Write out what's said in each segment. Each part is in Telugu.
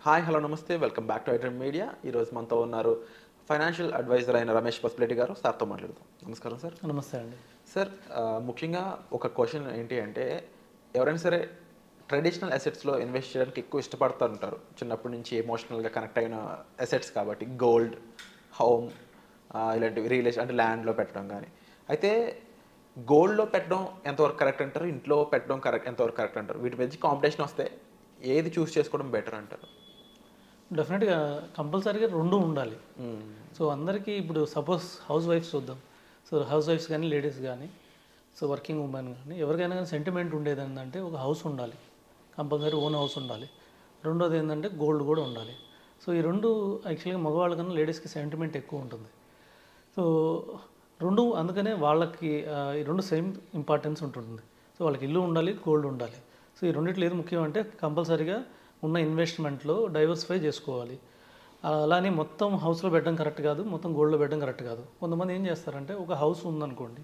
హాయ్ హలో నమస్తే welcome back to iDream media. ఈరోజు మనతో ఉన్నారు ఫైనాన్షియల్ అడ్వైజర్ అయిన రమేష్ పసుపులేటి గారు. సార్తో మాట్లాడదాం. నమస్కారం సార్. నమస్తే అండి. సార్, ముఖ్యంగా ఒక క్వశ్చన్ ఏంటి అంటే, ఎవరైనా సరే ట్రెడిషనల్ అసెట్స్లో ఇన్వెస్ట్ చేయడానికి ఎక్కువ ఇష్టపడుతూ ఉంటారు. చిన్నప్పటి నుంచి ఎమోషనల్గా కనెక్ట్ అయిన అసెట్స్ కాబట్టి గోల్డ్, హోమ్, ఇలాంటివి రియల్ అంటే ల్యాండ్లో పెట్టడం కానీ. అయితే గోల్డ్లో పెట్టడం ఎంతవరకు కరెక్ట్ అంటారు, ఇంట్లో పెట్టడం ఎంతవరకు కరెక్ట్ అంటారు? వీటి మధ్య కాంపిటీషన్ వస్తే ఏది చూస్ చేసుకోవడం బెటర్ అంటారు? డెఫినెట్గా కంపల్సరీగా రెండు ఉండాలి. సో అందరికీ ఇప్పుడు సపోజ్ హౌస్ వైఫ్స్ చూద్దాం. సో హౌస్ వైఫ్స్ కానీ లేడీస్ కానీ, సో వర్కింగ్ ఉమెన్ కానీ ఎవరికైనా కానీ సెంటిమెంట్ ఉండేది ఏంటంటే ఒక హౌస్ ఉండాలి, కంపల్సరీ ఓన్ హౌస్ ఉండాలి. రెండోది ఏంటంటే గోల్డ్ కూడా ఉండాలి. సో ఈ రెండు యాక్చువల్గా మగవాళ్ళ కన్నా లేడీస్కి సెంటిమెంట్ ఎక్కువ ఉంటుంది. సో రెండు అందుకనే వాళ్ళకి ఈ రెండు సేమ్ ఇంపార్టెన్స్ ఉంటుంది. సో వాళ్ళకి ఇల్లు ఉండాలి, గోల్డ్ ఉండాలి. సో ఈ రెండిట్లో ఏది ముఖ్యం అంటే కంపల్సరీగా ఉన్న ఇన్వెస్ట్మెంట్లో డైవర్సిఫై చేసుకోవాలి. అలానే మొత్తం హౌస్లో పెట్టడం కరెక్ట్ కాదు, మొత్తం గోల్డ్లో పెట్టడం కరెక్ట్ కాదు. కొంతమంది ఏం చేస్తారంటే ఒక హౌస్ ఉందనుకోండి,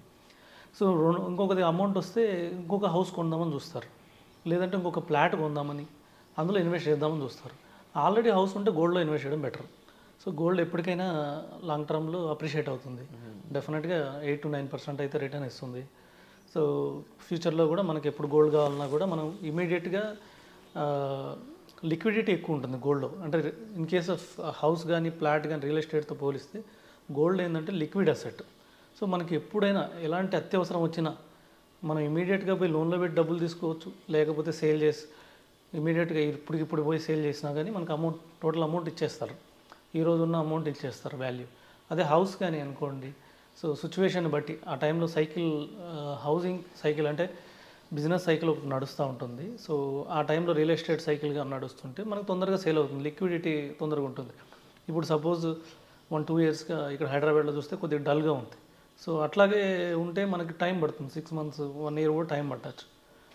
సో ఇంకొకటి అమౌంట్ వస్తే ఇంకొక హౌస్ కొందామని చూస్తారు, లేదంటే ఇంకొక ఫ్లాట్ కొందామని అందులో ఇన్వెస్ట్ చేద్దామని చూస్తారు. ఆల్రెడీ హౌస్ ఉంటే గోల్డ్లో ఇన్వెస్ట్ చేయడం బెటర్. సో గోల్డ్ ఎప్పటికైనా లాంగ్ టర్మ్లో అప్రిషియేట్ అవుతుంది. డెఫినెట్గా 8 to 9% అయితే రిటర్న్ ఇస్తుంది. సో ఫ్యూచర్లో కూడా మనకి ఎప్పుడు గోల్డ్ కావాలన్నా కూడా మనం ఇమీడియట్గా లిక్విడిటీ ఎక్కువ ఉంటుంది గోల్డ్లో. అంటే ఇన్ కేస్ ఆఫ్ హౌస్ కానీ ఫ్లాట్ కానీ రియల్ ఎస్టేట్తో పోలిస్తే గోల్డ్ ఏంటంటే లిక్విడ్ అసెట్. సో మనకి ఎప్పుడైనా ఎలాంటి అత్యవసరం వచ్చినా మనం ఇమీడియట్గా పోయి లోన్లో పెట్టి డబ్బులు తీసుకోవచ్చు, లేకపోతే సేల్ చేసి ఇమీడియట్గా ఇప్పుడు పోయి సేల్ చేసినా కానీ మనకు అమౌంట్ టోటల్ అమౌంట్ ఇచ్చేస్తారు, ఈరోజు ఉన్న అమౌంట్ ఇచ్చేస్తారు వాల్యూ. అదే హౌస్ కానీ అనుకోండి, సో సిచ్యువేషన్ బట్టి ఆ టైంలో సైకిల్, హౌసింగ్ సైకిల్ అంటే బిజినెస్ సైకిల్ ఒకటి నడుస్తూ ఉంటుంది. సో ఆ టైంలో రియల్ ఎస్టేట్ సైకిల్గా నడుస్తుంటే మనకు తొందరగా సేల్ అవుతుంది, లిక్విడిటీ తొందరగా ఉంటుంది. ఇప్పుడు సపోజ్ 1-2 ఇయర్స్గా ఇక్కడ హైదరాబాద్లో చూస్తే కొద్దిగా డల్గా ఉంది. సో అట్లాగే ఉంటే మనకి టైం పడుతుంది, 6 months 1 year కూడా టైం పట్టచ్చు.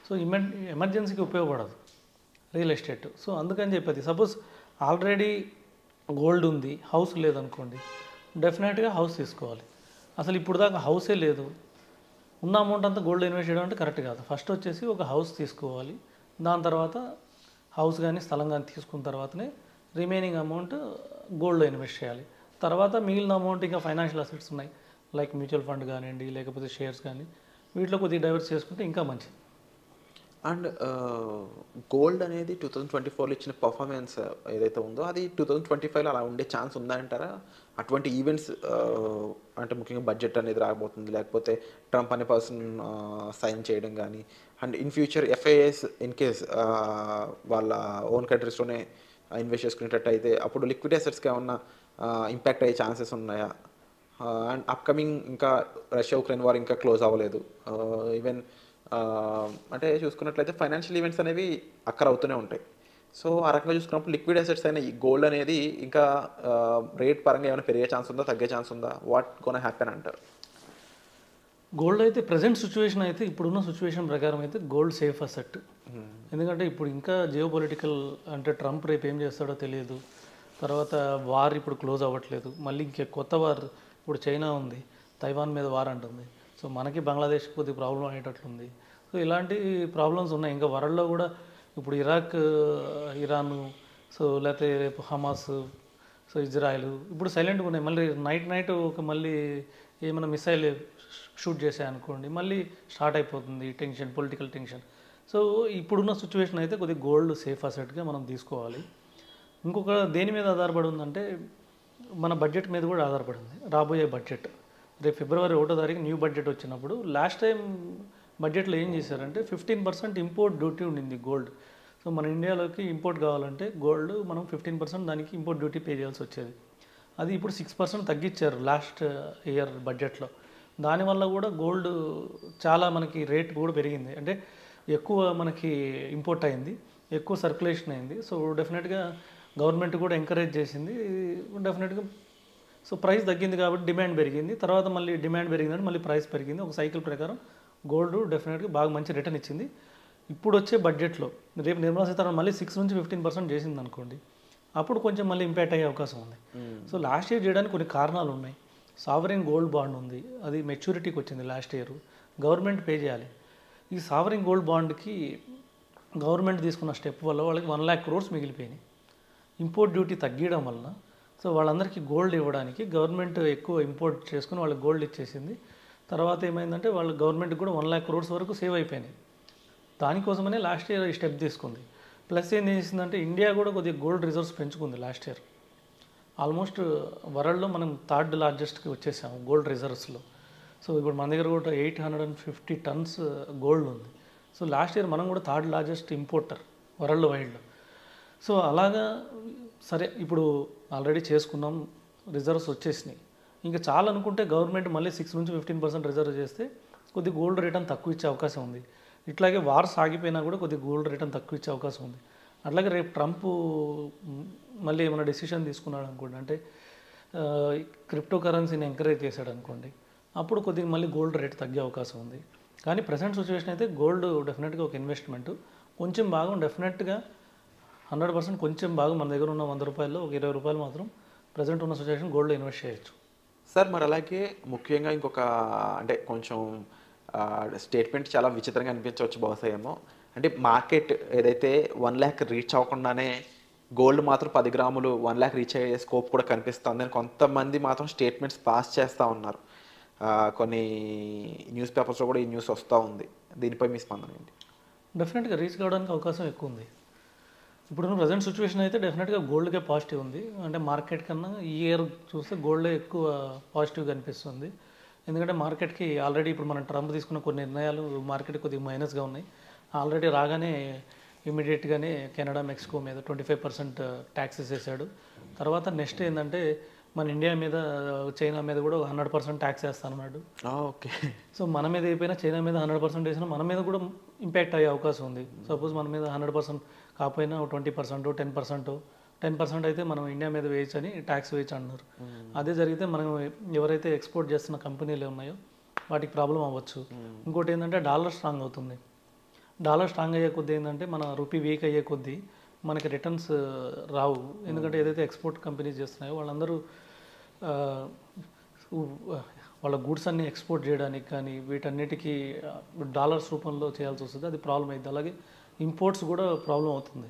సో ఎమర్జెన్సీకి ఉపయోగపడదు రియల్ ఎస్టేట్. సో అందుకని చెప్పేది, సపోజ్ ఆల్రెడీ గోల్డ్ ఉంది, హౌస్ లేదనుకోండి, డెఫినెట్గా హౌస్ తీసుకోవాలి. అసలు ఇప్పుడు దాకా హౌసే లేదు, ఉన్న అమౌంట్ అంతా గోల్డ్ ఇన్వెస్ట్ చేయడం అంటే కరెక్ట్ కాదు. ఫస్ట్ వచ్చేసి ఒక హౌస్ తీసుకోవాలి, దాని తర్వాత హౌస్ కానీ స్థలం కానీ తీసుకున్న తర్వాతనే రిమైనింగ్ అమౌంట్ గోల్డ్లో ఇన్వెస్ట్ చేయాలి. తర్వాత మిగిలిన అమౌంట్ ఇంకా ఫైనాన్షియల్ అసెట్స్ ఉన్నాయి, లైక్ మ్యూచువల్ ఫండ్ కానివ్వండి, లేకపోతే షేర్స్ కానీ, వీటిలో కొద్దిగా డైవర్స్ చేసుకుంటే ఇంకా మంచిది. అండ్ గోల్డ్ అనేది 2024లో ఇచ్చిన పర్ఫార్మెన్స్ ఏదైతే ఉందో అది 2025లో అలా ఉండే ఛాన్స్ ఉందా అంటారా? అటువంటి ఈవెంట్స్ అంటే ముఖ్యంగా బడ్జెట్ అనేది రాబోతుంది, లేకపోతే ట్రంప్ అనే పర్సన్ సైన్ చేయడం కానీ, and in future FIs in case వాళ్ళ ఓన్ కంట్రీస్లోనే ఇన్వెస్ట్ చేసుకునేటట్టు అయితే అప్పుడు లిక్విడ్ అసెట్స్కి ఏమన్నా ఇంపాక్ట్ అయ్యే ఛాన్సెస్ ఉన్నాయా? అండ్ అప్కమింగ్ ఇంకా రష్యా ఉక్రెయిన్ వార్ ఇంకా క్లోజ్ అవ్వలేదు. ఈవెన్ అంటే చూసుకున్నట్లయితే ఫైనాన్షియల్ ఈవెంట్స్ అనేవి అక్కర్ అవుతూనే ఉంటాయి. సో ఆ రకంగా చూసుకున్నప్పుడు లిక్విడ్ అసెట్స్ అయిన ఈ గోల్డ్ అనేది ఇంకా రేట్ పరంగా ఏమైనా పెరిగే ఛాన్స్ ఉందా, తగ్గే ఛాన్స్ ఉందా? వాట్ గోనా హ్యాపెన్ అంటారు? గోల్డ్ అయితే ప్రజెంట్ సిచ్యువేషన్ అయితే, ఇప్పుడున్న సిచ్యువేషన్ ప్రకారం అయితే గోల్డ్ సేఫ్ అసెట్. ఎందుకంటే ఇప్పుడు ఇంకా జియో పొలిటికల్ అంటే ట్రంప్ రేపు ఏం చేస్తాడో తెలియదు. తర్వాత వార్ ఇప్పుడు క్లోజ్ అవ్వట్లేదు, మళ్ళీ ఇంకే కొత్త వార్ ఇప్పుడు చైనా ఉంది, తైవాన్ మీద వార్ అంటుంది. సో మనకి బంగ్లాదేశ్ కొద్దిగా ప్రాబ్లం అయ్యేటట్లుంది. సో ఇలాంటి ప్రాబ్లమ్స్ ఉన్నాయి. ఇంకా వరల్డ్లో కూడా ఇప్పుడు ఇరాక్, ఇరాన్, సో లేకపోతే రేపు హమాస్, సో ఇజ్రాయెల్ ఇప్పుడు సైలెంట్గా ఉన్నాయి. మళ్ళీ నైట్ ఒక మళ్ళీ ఏమైనా మిసైల్ షూట్ చేసాయనుకోండి, మళ్ళీ స్టార్ట్ అయిపోతుంది టెన్షన్, పొలిటికల్ టెన్షన్. సో ఇప్పుడున్న సిచ్యువేషన్ అయితే కొద్దిగా గోల్డ్ సేఫ్ అసెట్గా మనం తీసుకోవాలి. ఇంకొక దేని మీద ఆధారపడి ఉందంటే మన బడ్జెట్ మీద కూడా ఆధారపడి ఉంది. రాబోయే బడ్జెట్ రేపు February 1వ తారీఖు న్యూ బడ్జెట్ వచ్చినప్పుడు, లాస్ట్ టైం బడ్జెట్లో ఏం చేశారంటే 15% ఇంపోర్ట్ డ్యూటీ ఉండింది గోల్డ్. సో మన ఇండియాలోకి ఇంపోర్ట్ కావాలంటే గోల్డ్ మనం 15% దానికి ఇంపోర్ట్ డ్యూటీ పే చేయాల్సి వచ్చేది. అది ఇప్పుడు 6% తగ్గించారు లాస్ట్ ఇయర్ బడ్జెట్లో. దానివల్ల కూడా గోల్డ్ చాలా మనకి రేట్ కూడా పెరిగింది. అంటే ఎక్కువ మనకి ఇంపోర్ట్ అయింది, ఎక్కువ సర్క్యులేషన్ అయింది. సో డెఫినెట్గా గవర్నమెంట్ కూడా ఎంకరేజ్ చేసింది. డెఫినెట్గా సో ప్రైస్ తగ్గింది కాబట్టి డిమాండ్ పెరిగింది, తర్వాత మళ్ళీ డిమాండ్ పెరిగిందంటే మళ్ళీ ప్రైస్ పెరిగింది. ఒక సైకిల్ ప్రకారం గోల్డ్ డెఫినెట్గా బాగా మంచి రిటర్న్ ఇచ్చింది. ఇప్పుడు వచ్చే బడ్జెట్లో రేపు నిర్మలా సీతారామన్ మళ్ళీ 6 నుంచి 15% చేసింది అనుకోండి, అప్పుడు కొంచెం మళ్ళీ ఇంపాక్ట్ అయ్యే అవకాశం ఉంది. సో లాస్ట్ ఇయర్ చేయడానికి కొన్ని కారణాలు ఉన్నాయి. సావరిన్ గోల్డ్ బాండ్ ఉంది, అది మెచ్యూరిటీకి వచ్చింది లాస్ట్ ఇయర్, గవర్నమెంట్ పే చేయాలి. ఈ సావరిన్ గోల్డ్ బాండ్కి గవర్నమెంట్ తీసుకున్న స్టెప్ వల్ల వాళ్ళకి 1 lakh crores మిగిలిపోయినాయి. ఇంపోర్ట్ డ్యూటీ తగ్గించడం వలన సో వాళ్ళందరికీ గోల్డ్ ఇవ్వడానికి గవర్నమెంట్ ఎక్కువ ఇంపోర్ట్ చేసుకుని వాళ్ళకి గోల్డ్ ఇచ్చేసింది. తర్వాత ఏమైందంటే వాళ్ళ గవర్నమెంట్కి కూడా 1 lakh crores వరకు సేవ్ అయిపోయినాయి. దానికోసమనే లాస్ట్ ఇయర్ ఈ స్టెప్ తీసుకుంది. ప్లస్ ఏం చేసిందంటే ఇండియా కూడా కొద్దిగా గోల్డ్ రిజర్వ్స్ పెంచుకుంది లాస్ట్ ఇయర్. ఆల్మోస్ట్ వరల్డ్లో మనం 3rd లార్జెస్ట్కి వచ్చేసాము గోల్డ్ రిజర్వ్స్లో. సో ఇప్పుడు మన దగ్గర కూడా 850 tons గోల్డ్ ఉంది. సో లాస్ట్ ఇయర్ మనం కూడా 3rd లార్జెస్ట్ ఇంపోర్టర్ వరల్డ్ వైడ్లో. సో అలాగా సరే ఇప్పుడు ఆల్రెడీ చేసుకున్నాం, రిజర్వ్స్ వచ్చేసినాయి. ఇంకా చాలా అనుకుంటే గవర్నమెంట్ మళ్ళీ 6 నుంచి 15% రిజర్వ్ చేస్తే కొద్ది గోల్డ్ రిటర్న్ తక్కువ ఇచ్చే అవకాశం ఉంది. ఇట్లాగే వార్ సాగిపోయినా కూడా కొద్ది గోల్డ్ రిటర్న్ తక్కువ ఇచ్చే అవకాశం ఉంది. అట్లాగే రేపు ట్రంప్ మళ్ళీ ఏమైనా డెసిషన్ తీసుకున్నాడు అనుకోండి, అంటే క్రిప్టో కరెన్సీని ఎంకరేజ్ చేశాడు అనుకోండి, అప్పుడు కొద్దిగా మళ్ళీ గోల్డ్ రేట్ తగ్గే అవకాశం ఉంది. కానీ ప్రజెంట్ సిచ్యువేషన్ అయితే గోల్డ్ డెఫినెట్గా ఒక ఇన్వెస్ట్మెంట్. కొంచెం భాగం డెఫినెట్గా 100% కొంచెం భాగం మన దగ్గర ఉన్న 100 రూపాయల్లో ఒక 20 రూపాయలు మాత్రం ప్రజెంట్ ఉన్న సిచ్యువేషన్ గోల్డ్లో ఇన్వెస్ట్ చేయొచ్చు. సార్ మరి అలాగే ముఖ్యంగా ఇంకొక అంటే కొంచెం స్టేట్మెంట్ చాలా విచిత్రంగా అనిపించవచ్చు బహుశా ఏమో, అంటే మార్కెట్ ఏదైతే 1 lakh రీచ్ అవ్వకుండానే గోల్డ్ మాత్రం 10 గ్రాములు 1 lakh రీచ్ అయ్యే స్కోప్ కూడా కనిపిస్తుంది అని కొంతమంది మాత్రం స్టేట్మెంట్స్ పాస్ చేస్తూ ఉన్నారు. కొన్ని న్యూస్ పేపర్స్లో కూడా ఈ న్యూస్ వస్తూ ఉంది. దీనిపై మీ స్పందన ఏంటి? డెఫినెట్గా రీచ్ కావడానికి అవకాశం ఎక్కువ ఉంది. ఇప్పుడున్న ప్రజెంట్ సిచ్యువేషన్ అయితే డెఫినెట్గా గోల్డ్కే పాజిటివ్ ఉంది. అంటే మార్కెట్ కన్నా ఈ ఇయర్ చూస్తే గోల్డే ఎక్కువ పాజిటివ్గా అనిపిస్తుంది. ఎందుకంటే మార్కెట్కి ఆల్రెడీ ఇప్పుడు మనం ట్రంప్ తీసుకున్న కొన్ని నిర్ణయాలు మార్కెట్ కొద్దిగా మైనస్గా ఉన్నాయి. ఆల్రెడీ రాగానే ఇమీడియట్గానే కెనడా మెక్సికో మీద 25% ట్యాక్సెస్ వేసాడు. తర్వాత నెక్స్ట్ ఏంటంటే మన ఇండియా మీద చైనా మీద కూడా 100% ట్యాక్స్ వేస్తానన్నాడు. ఓకే. సో మన మీద అయిపోయినా చైనా మీద 100% వేసినా మన మీద కూడా ఇంపాక్ట్ అయ్యే అవకాశం ఉంది. సపోజ్ మన మీద 100% కాకపోయినా 20%, 10% అయితే మనం ఇండియా మీద వేయచ్చని ట్యాక్స్ వేయచ్చు అన్నారు. అదే జరిగితే మనం ఎవరైతే ఎక్స్పోర్ట్ చేస్తున్న కంపెనీలు ఉన్నాయో వాటికి ప్రాబ్లం అవ్వచ్చు. ఇంకోటి ఏంటంటే డాలర్ స్ట్రాంగ్ అవుతుంది. డాలర్ స్ట్రాంగ్ అయ్యే కొద్దీ ఏంటంటే మన రూపీ వీక్ అయ్యే కొద్దీ మనకి రిటర్న్స్ రావు. ఎందుకంటే ఏదైతే ఎక్స్పోర్ట్ కంపెనీస్ చేస్తున్నాయో వాళ్ళందరూ వాళ్ళ గూడ్స్ అన్ని ఎక్స్పోర్ట్ చేయడానికి కానీ వీటన్నిటికీ డాలర్స్ రూపంలో చేయాల్సి వస్తుంది. అది ప్రాబ్లం అయింది. అలాగే ఇంపోర్ట్స్ కూడా ప్రాబ్లం అవుతుంది.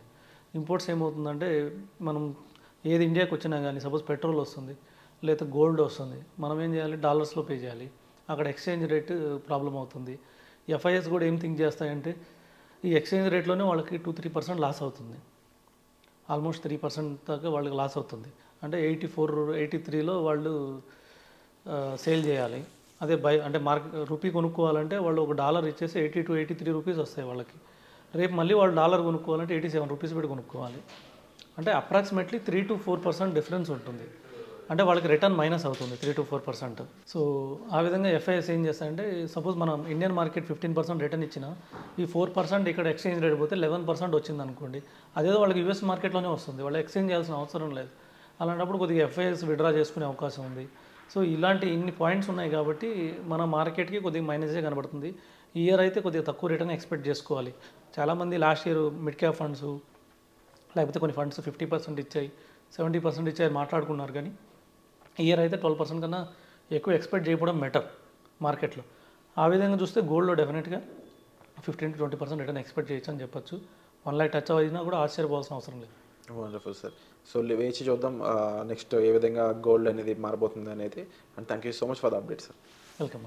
ఇంపోర్ట్స్ ఏమవుతుందంటే మనం ఏది ఇండియాకి వచ్చినా కానీ సపోజ్ పెట్రోల్ వస్తుంది లేదా గోల్డ్ వస్తుంది, మనం ఏం చేయాలి, డాలర్స్లో పే చేయాలి. అక్కడ ఎక్స్చేంజ్ రేట్ ప్రాబ్లం అవుతుంది. ఎఫ్ఐఎస్ కూడా ఏం థింక్ చేస్తాయంటే ఈ ఎక్స్చేంజ్ రేట్లోనే వాళ్ళకి 2-3% లాస్ అవుతుంది. ఆల్మోస్ట్ 3% దాకా వాళ్ళకి లాస్ అవుతుంది. అంటే 83లో వాళ్ళు సేల్ చేయాలి. అదే అంటే రూపీ కొనుక్కోవాలంటే వాళ్ళు ఒక డాలర్ ఇచ్చేసి 80-83 రూపీస్ వస్తాయి వాళ్ళకి. రేపు మళ్ళీ వాళ్ళు డాలర్ కొనుక్కోవాలంటే 87 రూపీస్ పెట్టి కొనుక్కోవాలి. అంటే అప్రాక్సిమేట్లీ 3-4% డిఫరెన్స్ ఉంటుంది. అంటే వాళ్ళకి రిటర్న్ మైనస్ అవుతుంది 3-4%. సో ఆ విధంగా ఎఫ్ఐఎస్ ఏం చేస్తాయంటే సపోజ్ మనం ఇండియన్ మార్కెట్ 15% రిటర్న్ ఇచ్చినా ఈ 4% ఇక్కడ ఎక్స్చేంజ్ రేట్ పోతే 11% వచ్చింది అనుకోండి, అదేదో వాళ్ళకి యూఎస్ మార్కెట్లోనే వస్తుంది, వాళ్ళు ఎక్స్చేంజ్ చేయాల్సిన అవసరం లేదు. అలాంటప్పుడు కొద్దిగా ఎఫ్ఐఎస్ విడ్రా చేసుకునే అవకాశం ఉంది. సో ఇలాంటి ఇన్ని పాయింట్స్ ఉన్నాయి కాబట్టి మన మార్కెట్కి కొద్దిగా మైనసే కనబడుతుంది. ఈ ఇయర్ అయితే కొద్దిగా తక్కువ రిటర్న్ ఎక్స్పెక్ట్ చేసుకోవాలి. చాలామంది last year mid cap funds లేకపోతే కొన్ని ఫండ్స్ 50% ఇచ్చాయి, 70% ఇచ్చాయి మాట్లాడుకున్నారు. కానీ ఈ ఇయర్ అయితే 12% కన్నా ఎక్కువ ఎక్స్పెక్ట్ చేయడం బెటర్ మార్కెట్లో. ఆ విధంగా చూస్తే గోల్డ్లో డెఫినెట్గా 15-20% రిటర్న్ ఎక్స్పెక్ట్ చేయొచ్చు అని చెప్పొచ్చు. 1 lakh టచ్ అయినా కూడా ఆశ్చర్యపోవాల్సిన అవసరం లేదు. Wonderful sir. సో వేచి చూద్దాం నెక్స్ట్ ఏ విధంగా గోల్డ్ అనేది మారబోతుంది అనేది. And thank you so much for the update sir. Welcome.